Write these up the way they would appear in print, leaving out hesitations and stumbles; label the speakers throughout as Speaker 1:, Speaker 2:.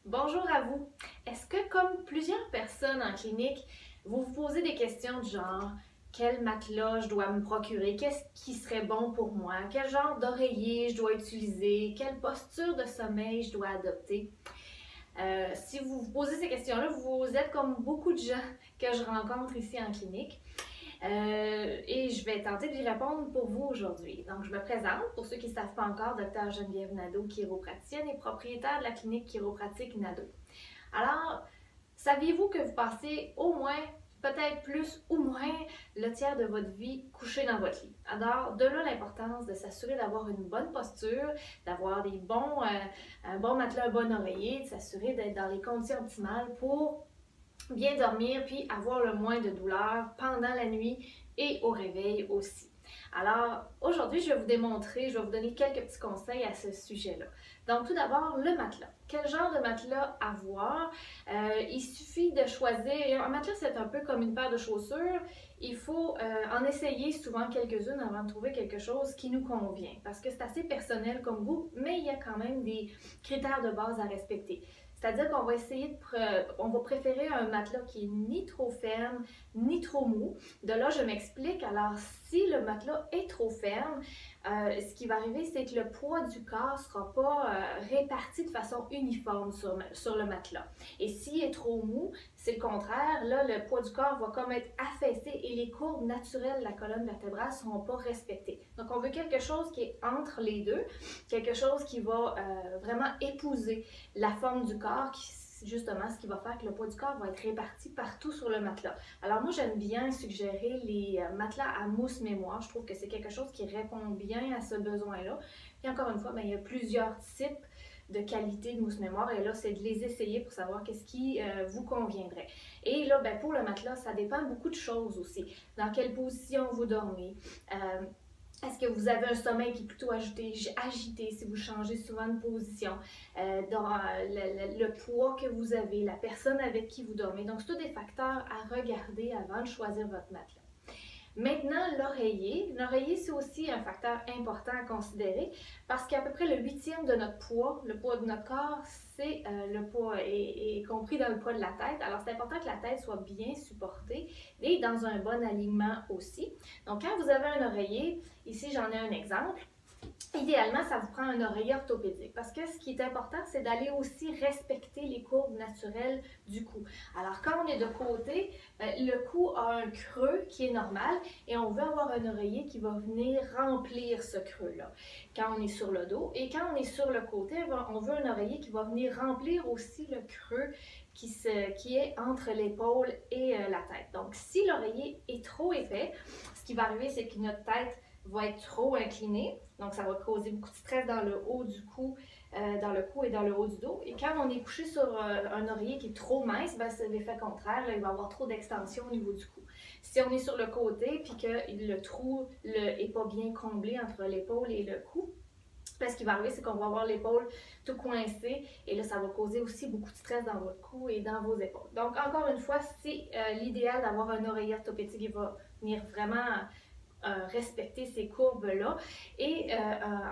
Speaker 1: Bonjour à vous. Est-ce que, comme plusieurs personnes en clinique, vous vous posez des questions du genre quel matelas je dois me procurer, qu'est-ce qui serait bon pour moi, quel genre d'oreiller je dois utiliser, quelle posture de sommeil je dois adopter? Si vous vous posez ces questions-là, vous êtes comme beaucoup de gens que je rencontre ici en clinique. Et je vais tenter d'y répondre pour vous aujourd'hui. Donc, je me présente, pour ceux qui ne savent pas encore, Dr Geneviève Nadeau, chiropraticienne et propriétaire de la clinique chiropratique Nadeau. Alors, saviez-vous que vous passez au moins, peut-être plus ou moins, le tiers de votre vie couché dans votre lit? Alors, de là l'importance de s'assurer d'avoir une bonne posture, d'avoir un bon matelas, un bon oreiller, de s'assurer d'être dans les conditions optimales pour bien dormir puis avoir le moins de douleur pendant la nuit et au réveil aussi. Alors, aujourd'hui, je vais vous donner quelques petits conseils à ce sujet-là. Donc, tout d'abord, le matelas. Quel genre de matelas avoir? Il suffit de choisir. Un matelas, c'est un peu comme une paire de chaussures. Il faut en essayer souvent quelques-unes avant de trouver quelque chose qui nous convient. Parce que c'est assez personnel comme goût, mais il y a quand même des critères de base à respecter. C'est-à-dire qu'on va on va préférer un matelas qui est ni trop ferme, ni trop mou. De là, je m'explique. Alors, si le matelas est trop ferme, ce qui va arriver, c'est que le poids du corps ne sera pas réparti de façon uniforme sur le matelas. Et s'il est trop mou, c'est le contraire. Là, le poids du corps va comme être affaissé et les courbes naturelles de la colonne vertébrale ne seront pas respectées. Donc, on veut quelque chose qui est entre les deux, quelque chose qui va vraiment épouser la forme du corps, justement ce qui va faire que le poids du corps va être réparti partout sur le matelas. Alors moi, j'aime bien suggérer les matelas à mousse mémoire. Je trouve que c'est quelque chose qui répond bien à ce besoin-là. Puis encore une fois, il y a plusieurs types de qualité de mousse mémoire et là, c'est de les essayer pour savoir qu'est-ce qui vous conviendrait. Et là, pour le matelas, ça dépend beaucoup de choses aussi. Dans quelle position vous dormez, est-ce que vous avez un sommeil qui est plutôt agité si vous changez souvent de position, le poids que vous avez, la personne avec qui vous dormez. Donc, c'est tous des facteurs à regarder avant de choisir votre matelas. Maintenant, l'oreiller. L'oreiller, c'est aussi un facteur important à considérer parce qu'à peu près le huitième de notre poids, le poids de notre corps, c'est le poids est compris dans le poids de la tête. Alors, c'est important que la tête soit bien supportée et dans un bon alignement aussi. Donc, quand vous avez un oreiller, ici j'en ai un exemple. Idéalement, ça vous prend un oreiller orthopédique parce que ce qui est important, c'est d'aller aussi respecter les courbes naturelles du cou. Alors, quand on est de côté, le cou a un creux qui est normal et on veut avoir un oreiller qui va venir remplir ce creux-là quand on est sur le dos. Et quand on est sur le côté, on veut un oreiller qui va venir remplir aussi le creux qui est entre l'épaule et la tête. Donc, si l'oreiller est trop épais, ce qui va arriver, c'est que notre tête va être trop inclinée, donc ça va causer beaucoup de stress dans le haut du cou, dans le cou et dans le haut du dos. Et quand on est couché sur un oreiller qui est trop mince, c'est l'effet contraire, là, il va y avoir trop d'extension au niveau du cou. Si on est sur le côté puis que le trou n'est pas bien comblé entre l'épaule et le cou, ce qui va arriver, c'est qu'on va avoir l'épaule tout coincée et là, ça va causer aussi beaucoup de stress dans votre cou et dans vos épaules. Donc, encore une fois, c'est l'idéal d'avoir un oreiller orthopédique qui va venir vraiment respecter ces courbes-là. Et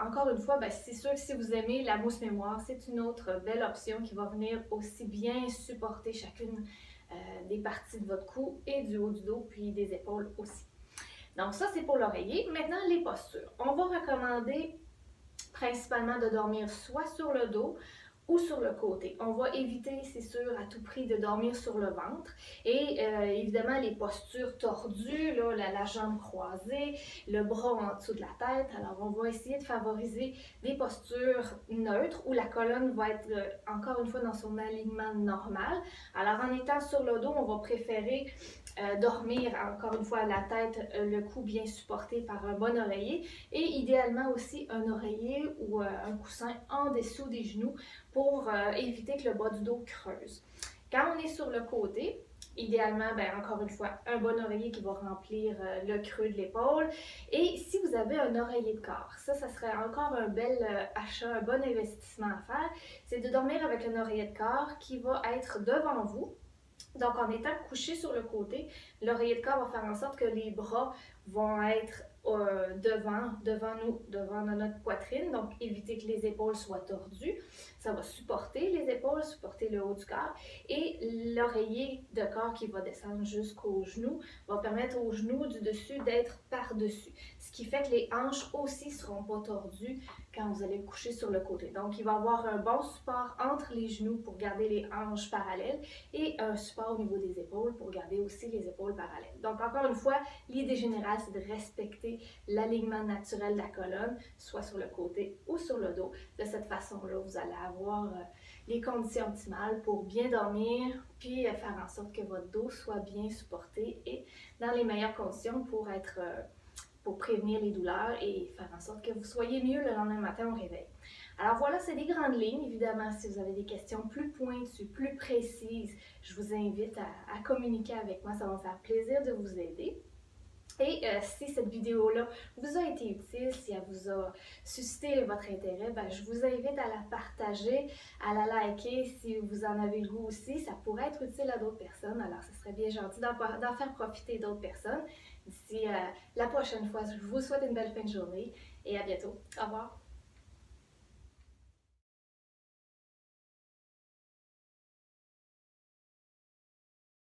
Speaker 1: encore une fois, c'est sûr que si vous aimez la mousse mémoire, c'est une autre belle option qui va venir aussi bien supporter chacune des parties de votre cou et du haut du dos, puis des épaules aussi. Donc ça, c'est pour l'oreiller. Maintenant, les postures. On va recommander principalement de dormir soit sur le dos ou sur le côté. On va éviter, c'est sûr, à tout prix de dormir sur le ventre. Et évidemment, les postures tordues, là, la jambe croisée, le bras en dessous de la tête. Alors, on va essayer de favoriser des postures neutres où la colonne va être, encore une fois, dans son alignement normal. Alors, en étant sur le dos, on va préférer dormir, encore une fois, la tête, le cou bien supporté par un bon oreiller et idéalement aussi un oreiller ou un coussin en dessous des genoux pour éviter que le bas du dos creuse. Quand on est sur le côté, idéalement, encore une fois, un bon oreiller qui va remplir le creux de l'épaule. Et si vous avez un oreiller de corps, ça serait encore un bel achat, un bon investissement à faire, c'est de dormir avec un oreiller de corps qui va être devant vous. Donc, en étant couché sur le côté, l'oreiller de corps va faire en sorte que les bras vont être devant nous, devant notre poitrine, donc éviter que les épaules soient tordues. Ça va supporter les épaules, supporter le haut du corps, et l'oreiller de corps qui va descendre jusqu'aux genoux va permettre aux genoux du dessus d'être par-dessus, ce qui fait que les hanches aussi ne seront pas tordues quand vous allez coucher sur le côté. Donc, il va y avoir un bon support entre les genoux pour garder les hanches parallèles et un support au niveau des épaules pour garder aussi les épaules parallèles. Donc, encore une fois, l'idée générale, c'est de respecter l'alignement naturel de la colonne, soit sur le côté ou sur le dos. De cette façon-là, vous allez avoir les conditions optimales pour bien dormir, puis faire en sorte que votre dos soit bien supporté et dans les meilleures conditions pour prévenir les douleurs et faire en sorte que vous soyez mieux le lendemain matin au réveil. Alors voilà, c'est des grandes lignes. Évidemment, si vous avez des questions plus pointues, plus précises, je vous invite à communiquer avec moi. Ça va me faire plaisir de vous aider. Et si cette vidéo-là vous a été utile, si elle vous a suscité votre intérêt, ben, je vous invite à la partager, à la liker si vous en avez le goût aussi. Ça pourrait être utile à d'autres personnes, alors ce serait bien gentil d'en faire profiter d'autres personnes. D'ici la prochaine fois, je vous souhaite une belle fin de journée et à bientôt. Au revoir!